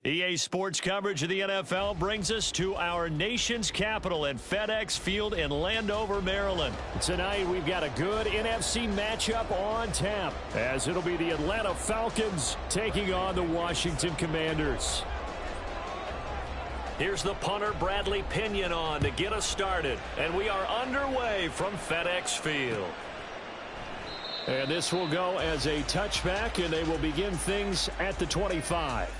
EA Sports coverage of the NFL brings us to our nation's capital at FedEx Field in Landover, Maryland. Tonight, we've got a good NFC matchup on tap, as it'll be the Atlanta Falcons taking on the Washington Commanders. Here's the punter, Bradley Pinion, on to get us started. And we are underway from FedEx Field. And this will go as a touchback, and they will begin things at the 25.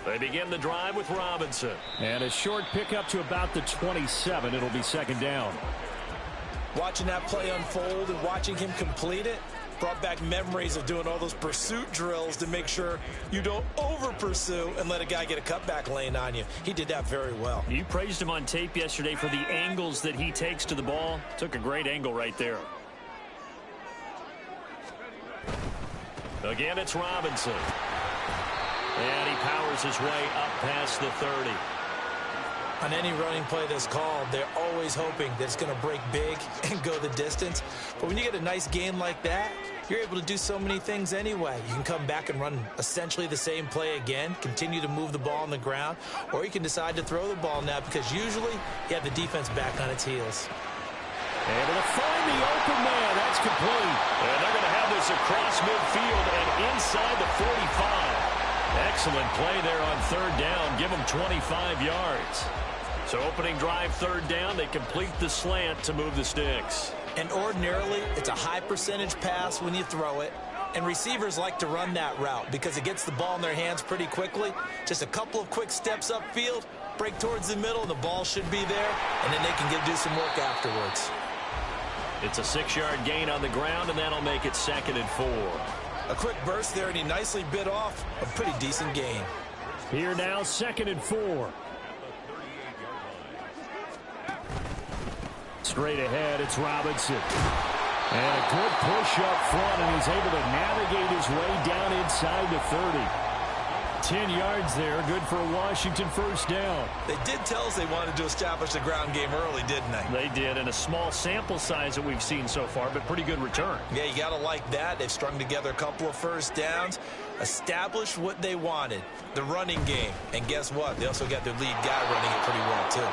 They begin the drive with Robinson. And a short pickup to about the 27. It'll be second down. Watching that play unfold and watching him complete it brought back memories of doing all those pursuit drills to make sure you don't over-pursue and let a guy get a cutback lane on you. He did that very well. You praised him on tape yesterday for the angles that he takes to the ball. Took a great angle right there. Again, it's Robinson. And he powers his way up past the 30. On any running play that's called, they're always hoping that it's going to break big and go the distance. But when you get a nice game like that, you're able to do so many things anyway. You can come back and run essentially the same play again, continue to move the ball on the ground, or you can decide to throw the ball now because usually you have the defense back on its heels. Able to find the open man. That's complete. And they're going to have this across midfield and inside the 45. Excellent play there on third down. Give them 25 yards. So opening drive, third down, they complete the slant to move the sticks. And ordinarily, it's a high percentage pass when you throw it. And receivers like to run that route because it gets the ball in their hands pretty quickly. Just a couple of quick steps upfield, break towards the middle, and the ball should be there. And then they can do some work afterwards. It's a 6-yard gain on the ground, and that'll make it 2nd and 4. A quick burst there, and he nicely bit off a pretty decent gain. Here now, 2nd and 4. Straight ahead, it's Robinson. And a good push up front, and he's able to navigate his way down inside the 30. 10 yards there, good for a Washington first down. They did tell us they wanted to establish the ground game early, didn't they? They did, and a small sample size that we've seen so far, but pretty good return. Yeah, you got to like that. They've strung together a couple of first downs, established what they wanted, the running game. And guess what? They also got their lead guy running it pretty well, too.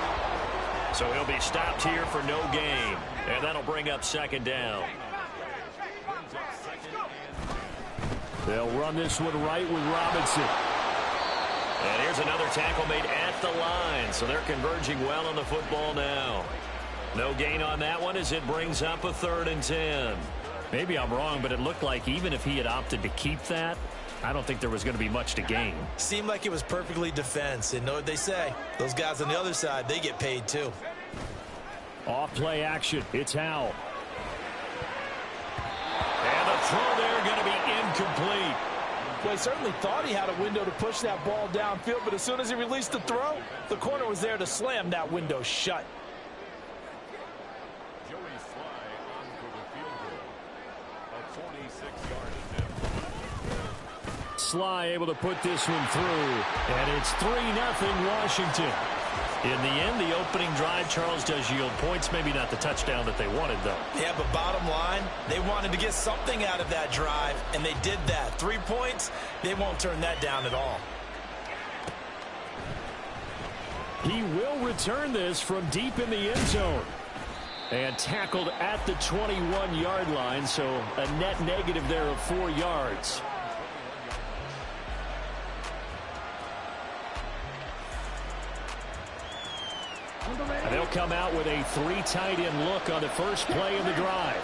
So he'll be stopped here for no gain, and that'll bring up 2nd down. They'll run this one right with Robinson. And here's another tackle made at the line, so they're converging well on the football now. No gain on that one as it brings up a 3rd and 10. Maybe I'm wrong, but it looked like even if he had opted to keep that, I don't think there was going to be much to gain. Seemed like it was perfectly defense. And know what they say? Those guys on the other side, they get paid too. Off play action. It's Howell. And the throw there going to be incomplete. Well, he certainly thought he had a window to push that ball downfield, but as soon as he released the throw, the corner was there to slam that window shut. Sly able to put this one through, and it's 3-0 Washington. In the end, the opening drive, Charles, does yield points. Maybe not the touchdown that they wanted, though. Yeah, but bottom line, they wanted to get something out of that drive, and they did that. 3 points, they won't turn that down at all. He will return this from deep in the end zone. And tackled at the 21-yard line, so a net negative there of 4 yards. And they'll come out with a 3 tight end look on the first play of the drive.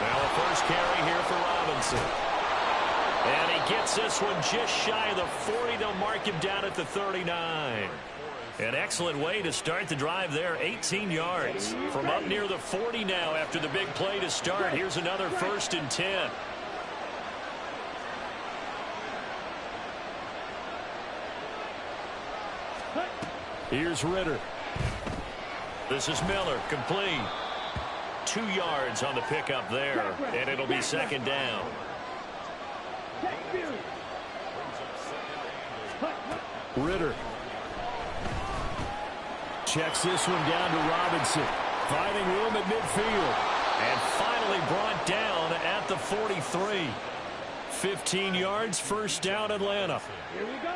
Now a first carry here for Robinson. And he gets this one just shy of the 40. They'll mark him down at the 39. An excellent way to start the drive there, 18 yards. From up near the 40 now after the big play to start. Here's another 1st and 10. Here's Ritter. This is Miller, complete. 2 yards on the pickup there, and it'll be 2nd down. Ritter. Checks this one down to Robinson. Finding room at midfield. And finally brought down at the 43. 15 yards, 1st down, Atlanta. Here we go.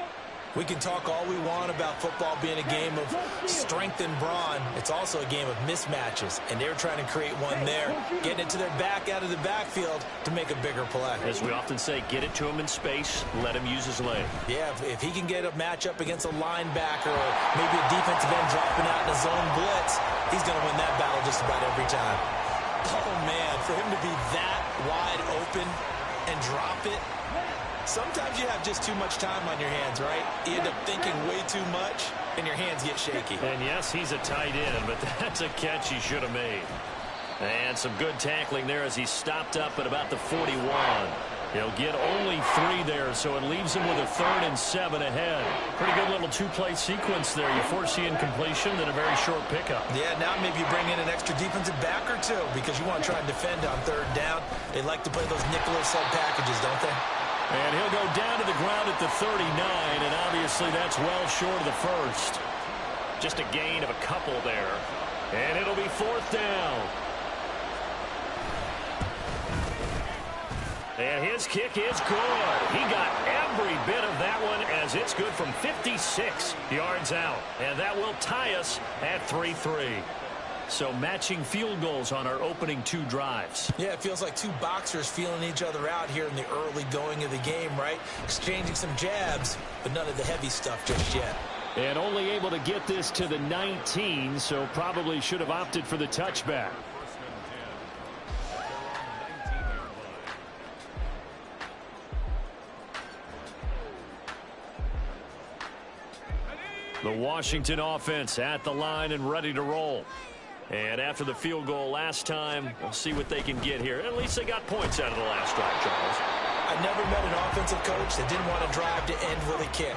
We can talk all we want about football being a game of strength and brawn. It's also a game of mismatches, and they're trying to create one there, getting it to their back out of the backfield to make a bigger play. As we often say, get it to him in space, let him use his leg. Yeah, if he can get a matchup against a linebacker or maybe a defensive end dropping out in a zone blitz, he's going to win that battle just about every time. Oh, man, for him to be that wide open and drop it, sometimes you have just too much time on your hands, right? You end up thinking way too much, and your hands get shaky. And yes, he's a tight end, but that's a catch he should have made. And some good tackling there as he stopped up at about the 41. He'll get only 3 there, so it leaves him with a 3rd and 7 ahead. Pretty good little 2-play sequence there. You force the incompletion, then a very short pickup. Yeah, now maybe you bring in an extra defensive back or two because you want to try and defend on 3rd down. They like to play those nickel or sub packages, don't they? And he'll go down to the ground at the 39, and obviously that's well short of the 1st. Just a gain of a couple there. And it'll be 4th down. And his kick is good. He got every bit of that one as it's good from 56 yards out. And that will tie us at 3-3. So matching field goals on our opening 2 drives. Yeah, it feels like 2 boxers feeling each other out here in the early going of the game, right? Exchanging some jabs, but none of the heavy stuff just yet. And only able to get this to the 19, so probably should have opted for the touchback. The Washington offense at the line and ready to roll. And after the field goal last time, we'll see what they can get here. At least they got points out of the last drive, Charles. I never met an offensive coach that didn't want to drive to end with a kick.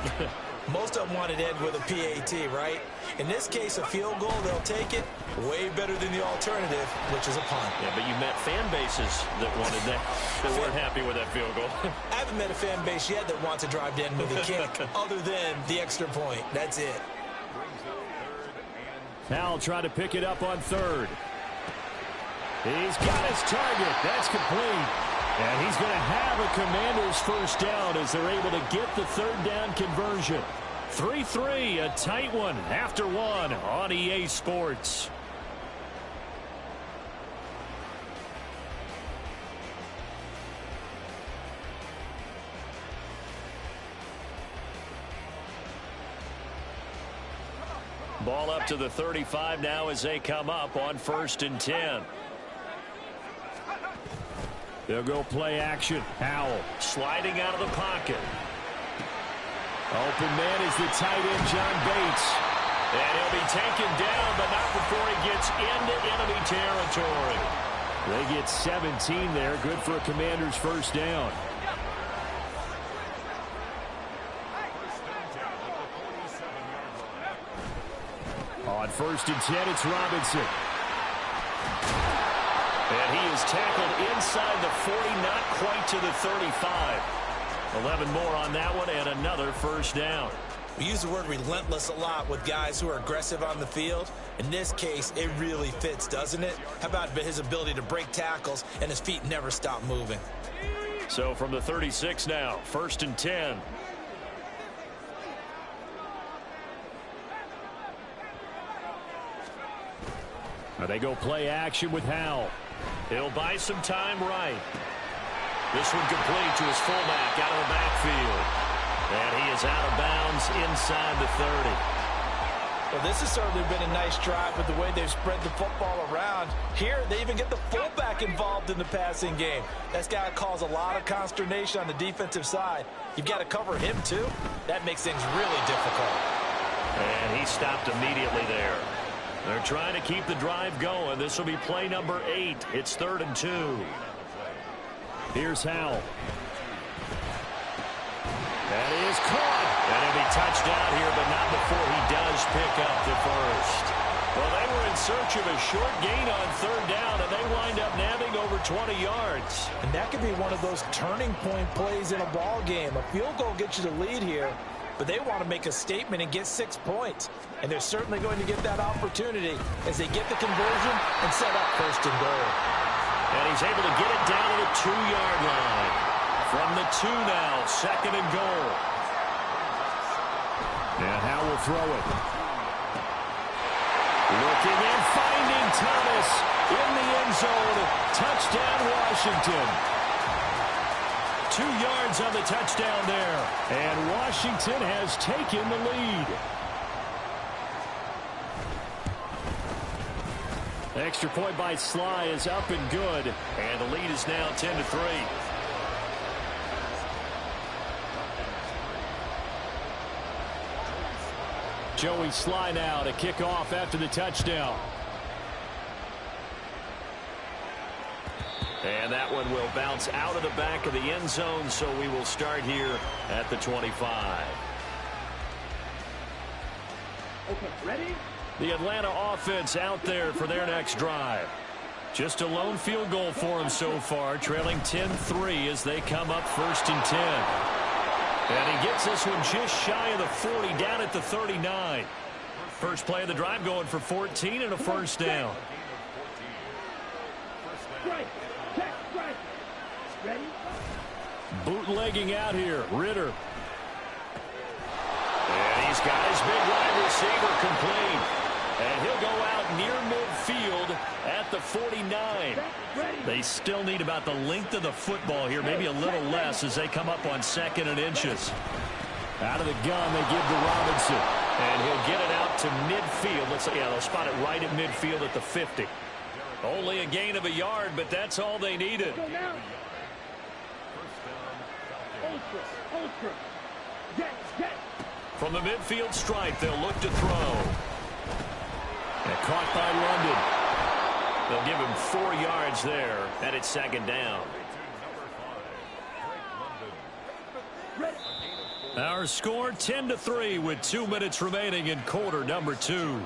Most of them wanted to end with a PAT, right? In this case, a field goal, they'll take it. Way better than the alternative, which is a punt. Yeah, but you met fan bases that wanted that, that weren't happy with that field goal. I haven't met a fan base yet that wants to drive to end with a kick, other than the extra point. That's it. Howell trying to pick it up on 3rd. He's got his target. That's complete. And he's going to have a Commander's 1st down as they're able to get the 3rd down conversion. 3-3, a tight one after 1 on EA Sports. Ball up to the 35 now as they come up on 1st and 10. They'll go play action. Howell sliding out of the pocket. Open man is the tight end, John Bates. And he'll be taken down, but not before he gets into enemy territory. They get 17 there. Good for a Commander's 1st down. On 1st and 10, it's Robinson. And he is tackled inside the 40, not quite to the 35. 11 more on that one, and another 1st down. We use the word relentless a lot with guys who are aggressive on the field. In this case, it really fits, doesn't it? How about his ability to break tackles and his feet never stop moving? So from the 36 now, 1st and 10. Now they go play action with Howell. He'll buy some time right. This one complete to his fullback out of the backfield. And he is out of bounds inside the 30. Well, this has certainly been a nice drive with the way they've spread the football around. Here, they even get the fullback involved in the passing game. That's got to cause a lot of consternation on the defensive side. You've got to cover him, too. That makes things really difficult. And he stopped immediately there. They're trying to keep the drive going. This will be play number 8. It's 3rd and 2. Here's Howell. That is caught. And he'll be touched out here, but not before he does pick up the first. Well, they were in search of a short gain on 3rd down, and they wind up nabbing over 20 yards. And that could be one of those turning point plays in a ball game. A field goal gets you the lead here, but they want to make a statement and get 6 points. And they're certainly going to get that opportunity as they get the conversion and set up 1st and goal. And he's able to get it down to the 2-yard line. From the 2 now, 2nd and goal. And Howell will throw it. Looking and finding Thomas in the end zone. Touchdown, Washington. 2 yards on the touchdown there. And Washington has taken the lead. Extra point by Sly is up and good. And the lead is now 10-3. Joey Sly now to kick off after the touchdown. And that one will bounce out of the back of the end zone, so we will start here at the 25. Okay, ready? The Atlanta offense out there for their next drive. Just a lone field goal for them so far, trailing 10-3 as they come up 1st and 10. And he gets this one just shy of the 40, down at the 39. First play of the drive going for 14 and a 1st down. Strike, check, strike. Ready? Bootlegging out here, Ritter. And he's got his big wide receiver complete. And he'll go out near midfield at the 49. They still need about the length of the football here, maybe a little less as they come up on 2nd and inches. Out of the gun, they give to Robinson. And he'll get it out to midfield. Let's say, yeah, they'll spot it right at midfield at the 50. Only a gain of a yard, but that's all they needed. From the midfield stripe, they'll look to throw. And caught by London. They'll give him 4 yards there, and it's 2nd down. Our score 10-3 with 2 minutes remaining in quarter number 2.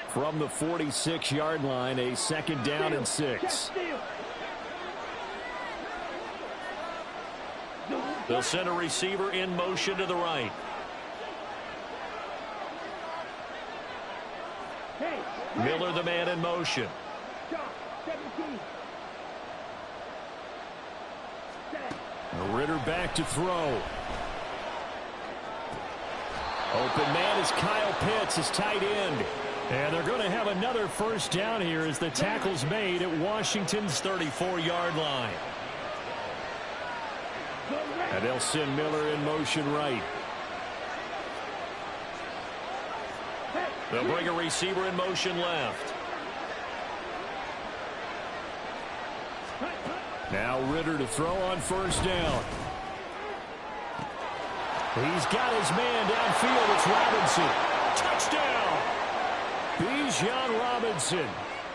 From the 46-yard line, a 2nd down and 6. They'll send a receiver in motion to the right. Miller, the man in motion. Ritter back to throw. Open man is Kyle Pitts, his tight end. And they're going to have another 1st down here as the tackle's made at Washington's 34-yard line. And they'll send Miller in motion right. They'll bring a receiver in motion left. Now Ritter to throw on 1st down. He's got his man downfield. It's Robinson. Touchdown! Bijan Robinson.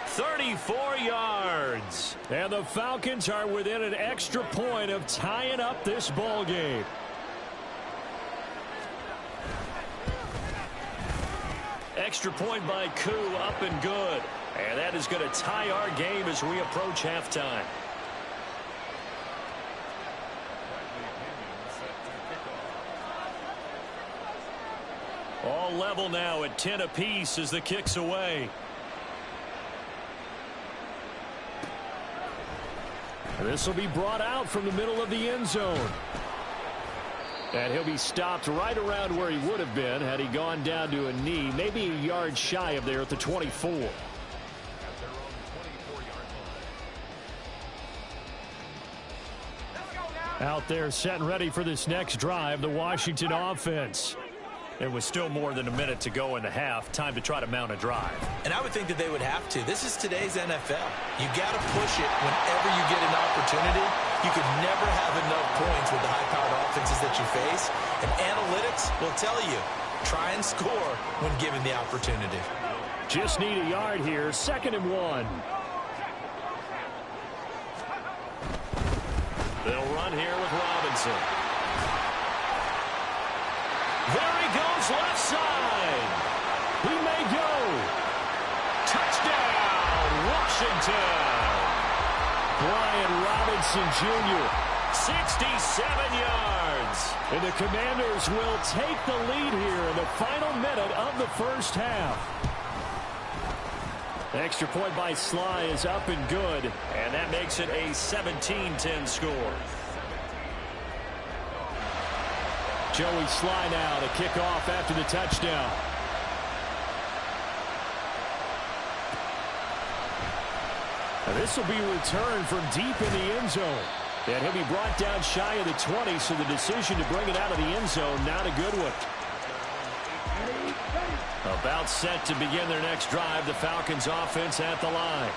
34 yards. And the Falcons are within an extra point of tying up this ball game. Extra point by Koo, up and good. And that is going to tie our game as we approach halftime. All level now at 10 apiece as the kick's away. This will be brought out from the middle of the end zone. And he'll be stopped right around where he would have been had he gone down to a knee, maybe a yard shy of there at the 24. Out there set and ready for this next drive, the Washington offense. There was still more than a minute to go in the half. Time to try to mount a drive. And I would think that they would have to. This is today's NFL. You got to push it whenever you get an opportunity. You could never have enough points with the high-powered offenses that you face. And analytics will tell you Try and score when given the opportunity. Just need a yard here. 2nd and 1. They'll run here with Robinson. There he goes, left side. He may go. Touchdown, Washington. Brian Robinson Jr. 67 yards. And the Commanders will take the lead here in the final minute of the first half. The extra point by Sly is up and good. And that makes it a 17-10 score. Joey Sly now to kick off after the touchdown. Now this will be returned from deep in the end zone. And he'll be brought down shy of the 20, so the decision to bring it out of the end zone, not a good one. About set to begin their next drive, the Falcons offense at the line.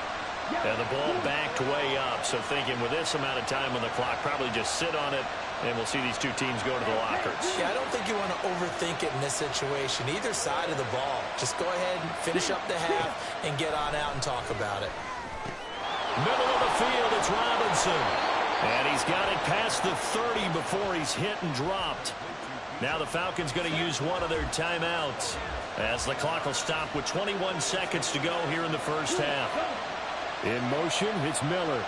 And the ball backed way up, so thinking with this amount of time on the clock, probably just sit on it, and we'll see these two teams go to the lockers. Yeah, I don't think you want to overthink it in this situation, either side of the ball. Just go ahead and finish up the half and get on out and talk about it. Middle of the field, it's Robinson. And he's got it past the 30 before he's hit and dropped. Now the Falcons going to use one of their timeouts, as the clock will stop with 21 seconds to go here in the first half. In motion, it's Miller.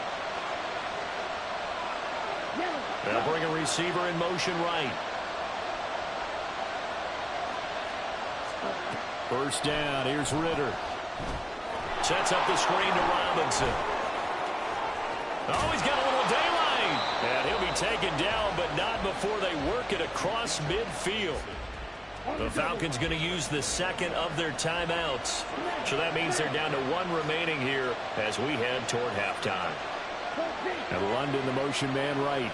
They'll bring a receiver in motion right. First down, here's Ritter. Sets up the screen to Robinson. Oh, he's got a little daylight. And he'll be taken down, but not before they work it across midfield. The Falcons going to use the second of their timeouts. So that means they're down to one remaining here as we head toward halftime. And London, the motion man right.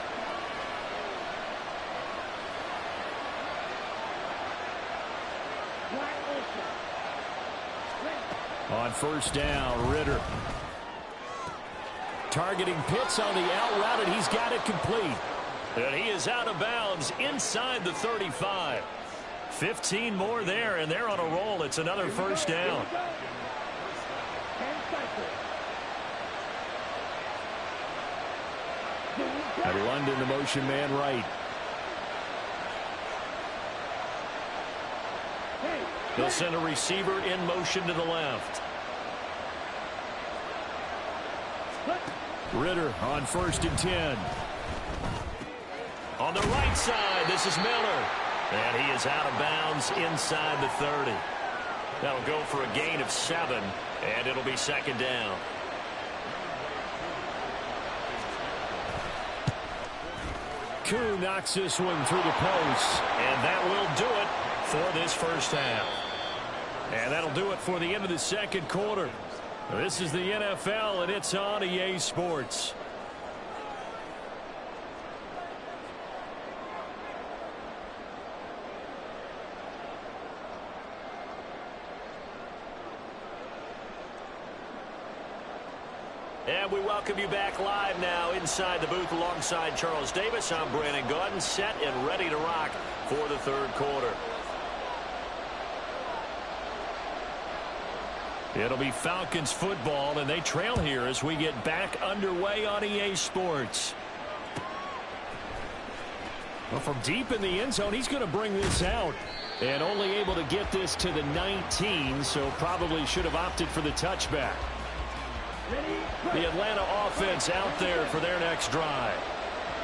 On first down, Ritter. Targeting Pitts on the out route, and he's got it complete. And he is out of bounds inside the 35. 15 more there, and they're on a roll. It's another first down. And London, the motion man right. They'll send a receiver in motion to the left. Ritter on 1st and 10. On the right side, this is Miller. And he is out of bounds inside the 30. That'll go for a gain of 7, and it'll be second down. Koo knocks this one through the post. And that will do it for this first half. And that'll do it for the end of the second quarter. This is the NFL, and it's on EA Sports. And we welcome you back live now inside the booth alongside Charles Davis. I'm Brandon Gaudin, set and ready to rock for the third quarter. It'll be Falcons football, and they trail here as we get back underway on EA Sports. Well, from deep in the end zone, he's going to bring this out. And only able to get this to the 19, so probably should have opted for the touchback. The Atlanta offense out there for their next drive.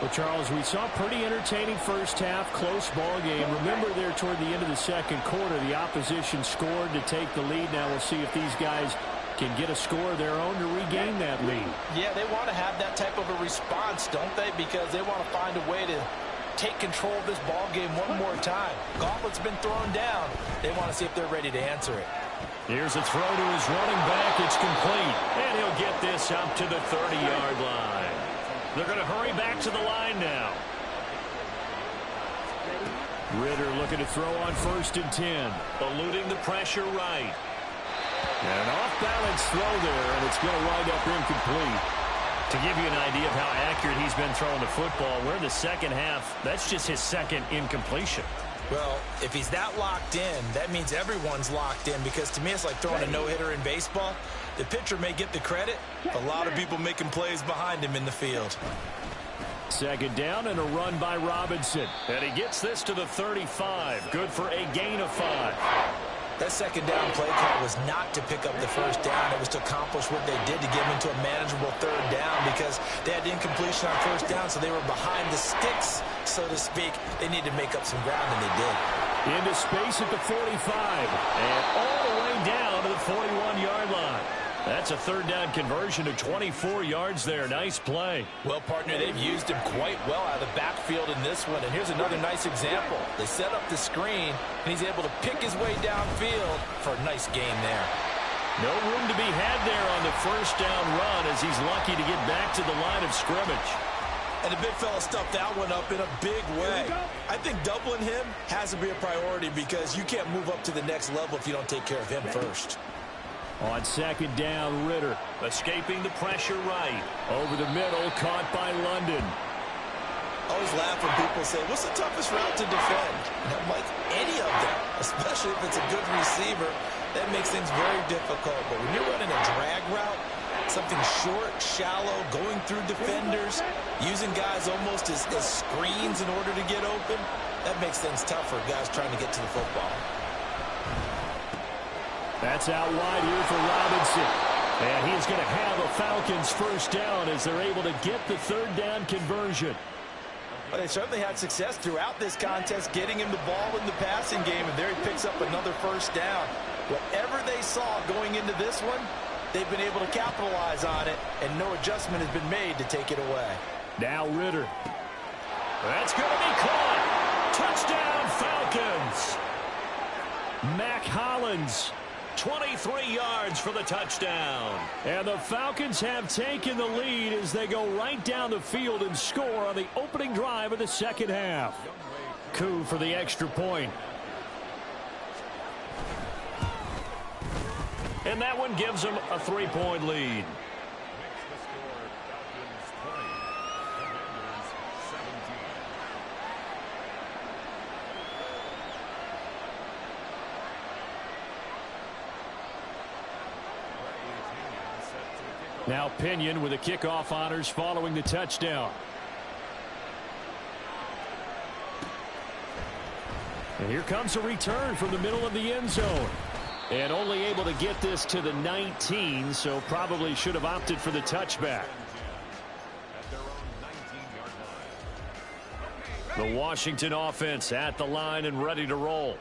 Well, Charles, we saw a pretty entertaining first half, close ball game. Remember there toward the end of the second quarter, the opposition scored to take the lead. Now we'll see if these guys can get a score of their own to regain that lead. Yeah, they want to have that type of a response, don't they? Because they want to find a way to take control of this ball game one more time. Gauntlet's been thrown down. They want to see if they're ready to answer it. Here's a throw to his running back. It's complete. And he'll get this up to the 30-yard line. They're going to hurry back to the line now. Ritter looking to throw on 1st and 10. Eluding the pressure right. And an off-balance throw there, and it's going to wind up incomplete. To give you an idea of how accurate he's been throwing the football, we're in the second half. That's just his second incompletion. Well, if he's that locked in, that means everyone's locked in, because to me it's like throwing a no-hitter in baseball. The pitcher may get the credit, but a lot of people making plays behind him in the field. Second down and a run by Robinson. And he gets this to the 35. Good for a gain of 5. That second down play call was not to pick up the first down. It was to accomplish what they did to get them into a manageable third down, because they had incompletion on first down, so they were behind the sticks, so to speak. They needed to make up some ground, and they did. Into space at the 45. And all the way down to the 41-yard line. That's a third down conversion to 24 yards there. Nice play. Well, partner, they've used him quite well out of the backfield in this one. And here's another nice example. They set up the screen, and he's able to pick his way downfield for a nice gain there. No room to be had there on the first down run, as he's lucky to get back to the line of scrimmage. And the big fella stuffed that one up in a big way. I think doubling him has to be a priority, because you can't move up to the next level if you don't take care of him first. On second down, Ritter. Escaping the pressure right. Over the middle, caught by London. I always laugh when people say, what's the toughest route to defend? And I'm like, any of them, especially if it's a good receiver. That makes things very difficult. But when you're running a drag route, something short, shallow, going through defenders, using guys almost as screens in order to get open, that makes things tough for guys trying to get to the football. That's out wide here for Robinson. And he's going to have a Falcons first down as they're able to get the third down conversion. Well, they certainly had success throughout this contest getting him the ball in the passing game, and there he picks up another first down. Whatever they saw going into this one, they've been able to capitalize on it, and no adjustment has been made to take it away. Now Ritter. That's going to be caught. Touchdown, Falcons. Mac Hollins. 23 yards for the touchdown. And the Falcons have taken the lead as they go right down the field and score on the opening drive of the second half. Coup for the extra point. And that one gives them a 3-point lead. Now Pinion with the kickoff honors following the touchdown. And here comes a return from the middle of the end zone. And only able to get this to the 19, so probably should have opted for the touchback. The Washington offense at the line and ready to roll.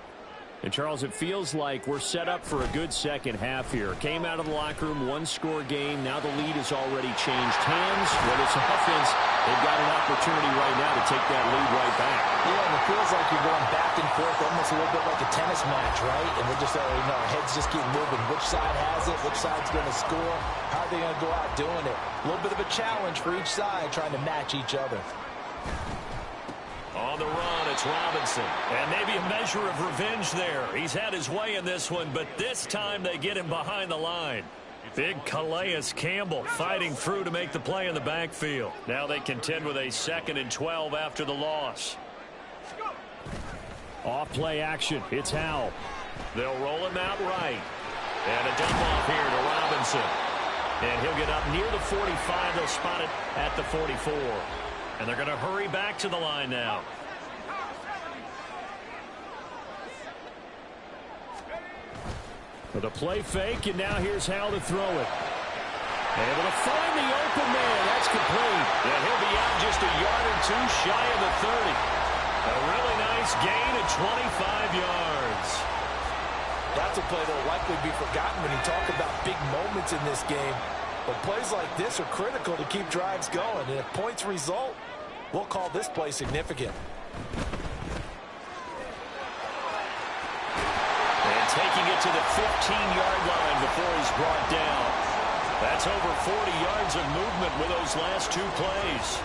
And, Charles, it feels like we're set up for a good second half here. Came out of the locker room, one-score game. Now the lead has already changed hands. Well, this offense, they've got an opportunity right now to take that lead right back. Yeah, and it feels like you're going back and forth, almost a little bit like a tennis match, right? And we're just already know our heads just keep moving. Which side has it? Which side's going to score? How are they going to go out doing it? A little bit of a challenge for each side, trying to match each other. On the run, it's Robinson. And maybe a measure of revenge there. He's had his way in this one, but this time they get him behind the line. Big Calais Campbell fighting through to make the play in the backfield. Now they contend with a 2nd and 12 after the loss. Off play action. It's Howell. They'll roll him out right. And a dump off here to Robinson. And he'll get up near the 45. They'll spot it at the 44. And they're going to hurry back to the line now. With a play fake, and now here's Howell to throw it. Able to find the open man. That's complete. And he'll be out just a yard or two shy of the 30. A really nice gain of 25 yards. That's a play that will likely be forgotten when you talk about big moments in this game. But plays like this are critical to keep drives going. And if points result, we'll call this play significant. And taking it to the 15-yard line before he's brought down. That's over 40 yards of movement with those last two plays.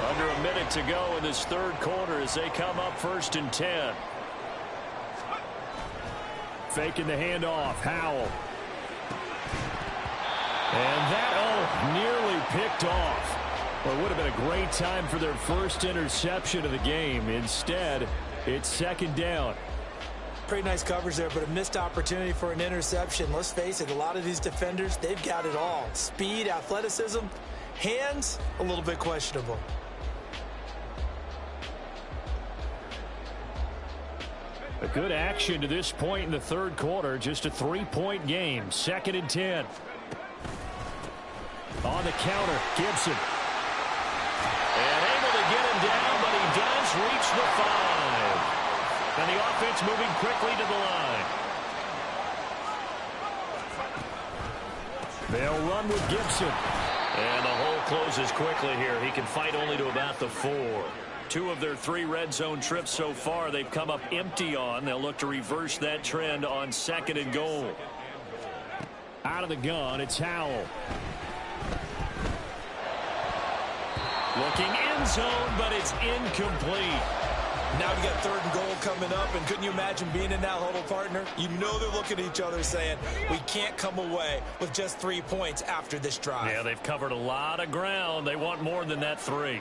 Under a minute to go in this third quarter as they come up 1st and 10. Faking the handoff. Howell. And that, nearly picked off. Well, it would have been a great time for their first interception of the game. Instead, It's second down. Pretty nice coverage there, but a missed opportunity for an interception. Let's face it, a lot of these defenders, they've got it all. Speed, athleticism, hands, a little bit questionable. A good action to this point in the third quarter. Just a 3-point game. Second and 10. On the counter, Gibson. And able to get him down, but he does reach the 5. And the offense moving quickly to the line. They'll run with Gibson. And the hole closes quickly here. He can fight only to about the 4. 2 of their 3 red zone trips so far they've come up empty on. They'll look to reverse that trend on second and goal. Out of the gun, it's Howell. Looking end zone, but it's incomplete. Now we got third and goal coming up, and couldn't you imagine being in that huddle, partner? You know they're looking at each other saying, we can't come away with just 3 points after this drive. Yeah, they've covered a lot of ground. They want more than that 3.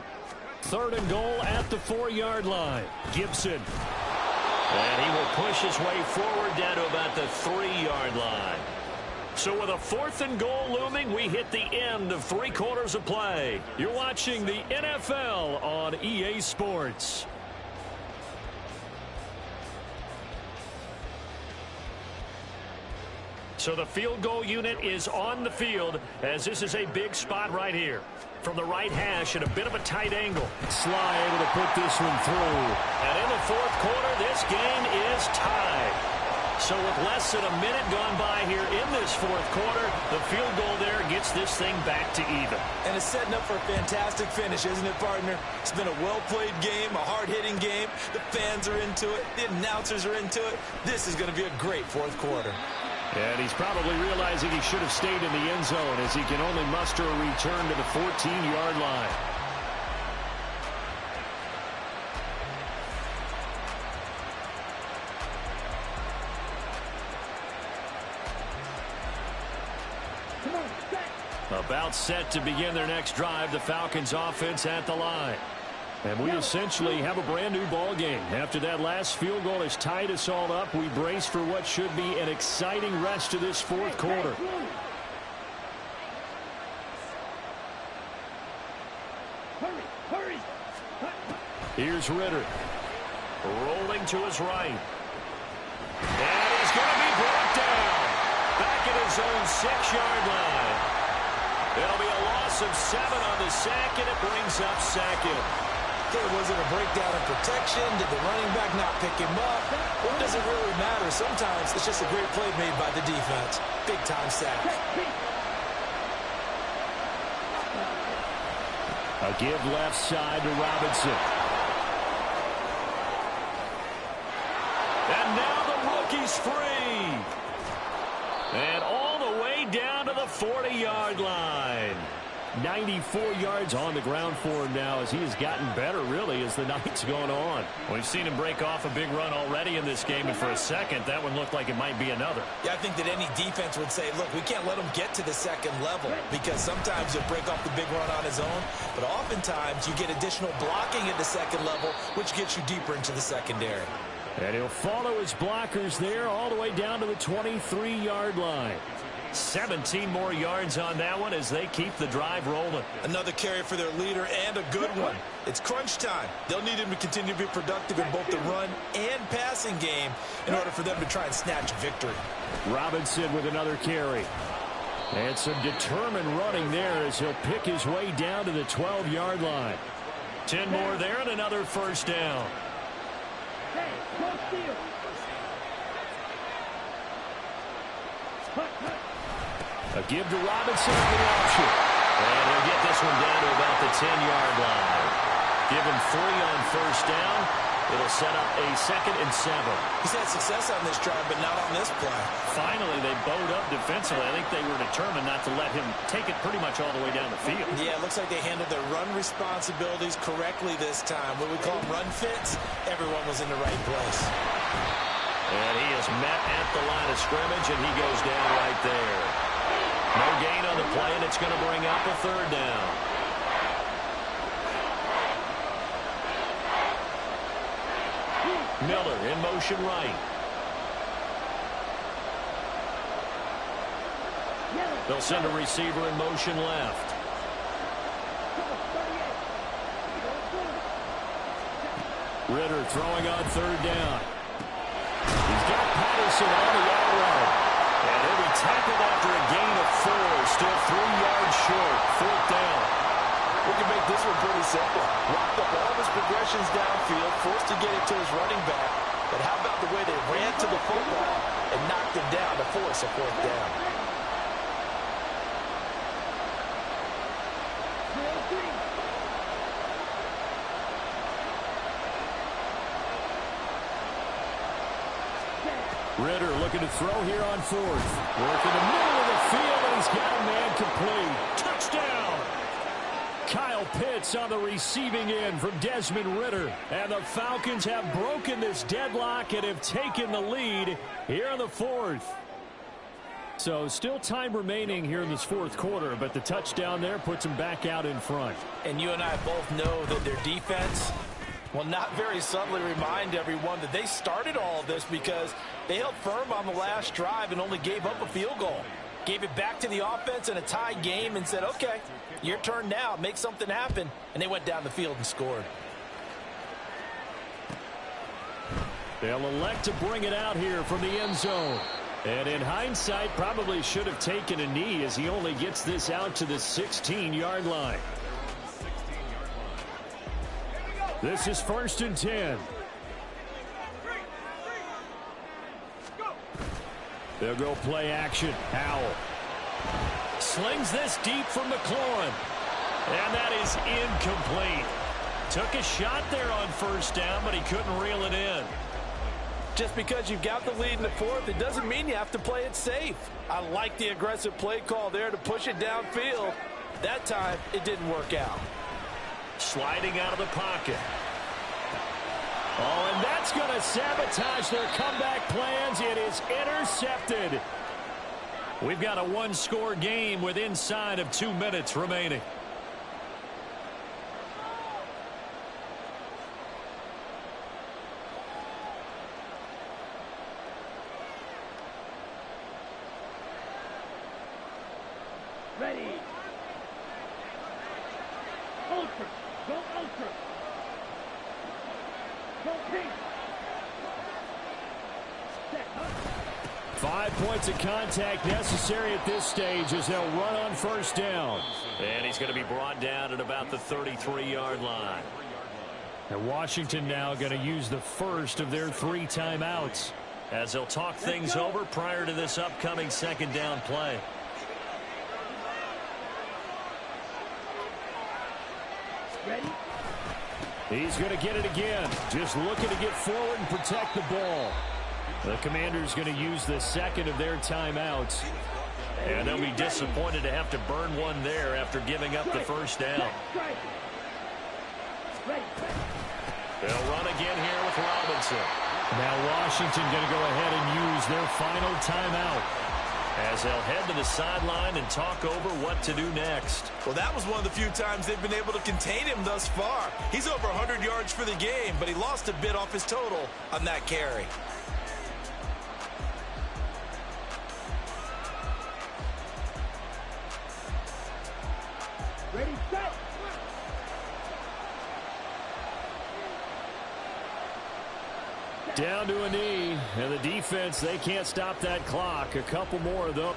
Third and goal at the 4-yard line. Gibson. And he will push his way forward down to about the 3-yard line. So with a 4th and goal looming, we hit the end of 3 quarters of play. You're watching the NFL on EA Sports. So the field goal unit is on the field, as this is a big spot right here. From the right hash at a bit of a tight angle. Sly able to put this one through. And in the 4th quarter, this game is tied. So with less than a minute gone by here in this 4th quarter, the field goal there gets this thing back to even. And it's setting up for a fantastic finish, isn't it, partner? It's been a well-played game, a hard-hitting game. The fans are into it. The announcers are into it. This is going to be a great 4th quarter. And he's probably realizing he should have stayed in the end zone as he can only muster a return to the 14-yard line. About set to begin their next drive, the Falcons offense at the line. And we essentially have a brand new ball game. After that last field goal has tied us all up, we brace for what should be an exciting rest of this 4th quarter. Hurry! Here's Ritter. Rolling to his right. And he's going to be brought down. Back at his own 6-yard line. It'll be a loss of 7 on the sack, and it brings up second. Was it a breakdown in protection? Did the running back not pick him up? What does it really matter? Sometimes it's just a great play made by the defense. Big-time sack. A give left side to Robinson. And now the rookie's free. And all the way down to the 40-yard line. 94 yards on the ground for him now as he has gotten better, really, as the night's gone on. We've seen him break off a big run already in this game, and for a second, that one looked like it might be another. Yeah, I think that any defense would say, look, we can't let him get to the second level because sometimes he'll break off the big run on his own, but oftentimes you get additional blocking at the second level, which gets you deeper into the secondary. And he'll follow his blockers there all the way down to the 23-yard line. 17 more yards on that one as they keep the drive rolling. Another carry for their leader and a good one. It's crunch time. They'll need him to continue to be productive in both the run and passing game in order for them to try and snatch a victory. Robinson with another carry. And some determined running there as he'll pick his way down to the 12-yard line. 10 more there and another first down. Hey, go steal. A give to Robinson on the option. And he'll get this one down to about the 10-yard line. Give him 3 on first down. It'll set up a 2nd and 7. He's had success on this drive, but not on this play. Finally, they bowed up defensively. I think they were determined not to let him take it pretty much all the way down the field. Yeah, it looks like they handled their run responsibilities correctly this time. What we call run fits, everyone was in the right place. And he is met at the line of scrimmage, and he goes down right there. No gain on the play, and it's going to bring up a 3rd down. Miller in motion right. They'll send a receiver in motion left. Ritter throwing on third down. He's got Patterson on the out route. And he'll be tackled after a gain of 4. Still 3 yards short. Fourth down. We can make this one pretty simple. Locked up all of his progressions downfield, forced to get it to his running back. But how about the way they ran to the football and knocked him down to force a fourth down? Ritter looking to throw here on fourth. Work in the middle of the field, and he's got a man complete. Touchdown! Kyle Pitts on the receiving end from Desmond Ritter. And the Falcons have broken this deadlock and have taken the lead here in the fourth. So still time remaining here in this fourth quarter, but the touchdown there puts them back out in front. And you and I both know that their defense will not very subtly remind everyone that they started all of this because they held firm on the last drive and only gave up a field goal. Gave it back to the offense in a tie game and said, okay, your turn now, make something happen. And they went down the field and scored. They'll elect to bring it out here from the end zone. And in hindsight, probably should have taken a knee as he only gets this out to the 16-yard line. This is 1st and 10. They'll go play action. Howell slings this deep from McLaurin. And that is incomplete. Took a shot there on first down, but he couldn't reel it in. Just because you've got the lead in the fourth, it doesn't mean you have to play it safe. I like the aggressive play call there to push it downfield. That time, it didn't work out. Sliding out of the pocket. Oh, and that's going to sabotage their comeback plans. It is intercepted. We've got a one-score game with inside of 2 minutes remaining. Ready. Ultra. Go ultra. Go pink. Set up. 5 points of contact necessary at this stage as they'll run on first down. And he's going to be brought down at about the 33-yard line. And Washington now going to use the first of their 3 timeouts as they'll talk things over prior to this upcoming second down play. Ready. He's going to get it again. Just looking to get forward and protect the ball. The Commanders going to use the second of their timeouts. And they'll be disappointed to have to burn one there after giving up the first down. They'll run again here with Robinson. Now Washington going to go ahead and use their final timeout, as they'll head to the sideline and talk over what to do next. Well, that was one of the few times they've been able to contain him thus far. He's over 100 yards for the game, but he lost a bit off his total on that carry. Ready, set. down to a knee, and the defense, they can't stop that clock. A couple more, though.